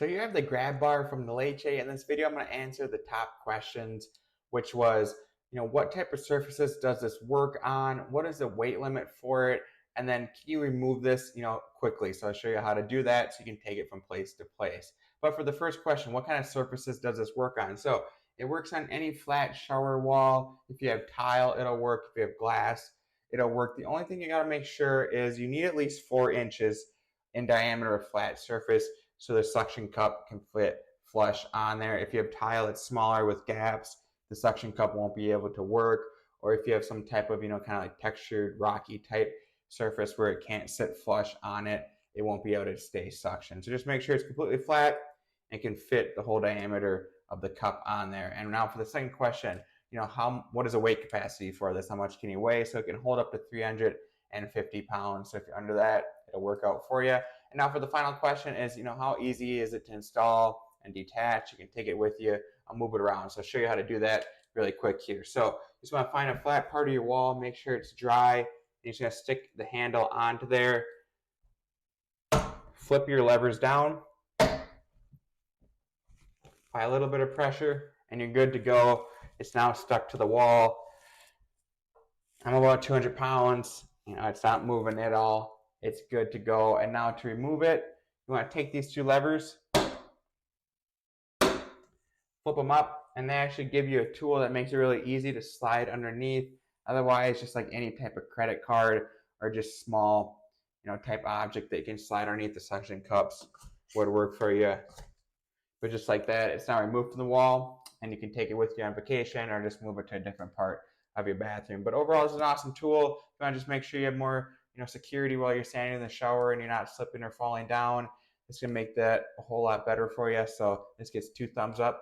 So you have the grab bar from NLAASCH. In this video, I'm going to answer the top questions, which was, what type of surfaces does this work on? What is the weight limit for it? And then can you remove this, quickly? So I'll show you how to do that so you can take it from place to place. But for the first question, what kind of surfaces does this work on? So it works on any flat shower wall. If you have tile, it'll work. If you have glass, it'll work. The only thing you got to make sure is you need at least 4 inches in diameter of flat surface so the suction cup can fit flush on there. If you have tile that's smaller with gaps, the suction cup won't be able to work. Or if you have some type of, kind of like textured, rocky type surface where it can't sit flush on it, it won't be able to stay suction. So just make sure it's completely flat and can fit the whole diameter of the cup on there. And now for the second question, what is the weight capacity for this? How much can you weigh? So it can hold up to 350 pounds. So if you're under that, it'll work out for you. And now for the final question is, how easy is it to install and detach? You can take it with you. I'll move it around. So I'll show you how to do that really quick here. So you just want to find a flat part of your wall, make sure it's dry. You're just going to stick the handle onto there. Flip your levers down. Apply a little bit of pressure and you're good to go. It's now stuck to the wall. I'm about 200 pounds. It's not moving at all. It's good to go. And now to remove it, you want to take these 2 levers, flip them up, and they actually give you a tool that makes it really easy to slide underneath. Otherwise, just like any type of credit card or just small, type object that you can slide underneath the suction cups would work for you. But just like that, it's now removed from the wall, and you can take it with you on vacation or just move it to a different part of your bathroom. But overall, it's an awesome tool. You want to just make sure you have more, security while you're standing in the shower and you're not slipping or falling down. It's going to make that a whole lot better for you. So this gets 2 thumbs up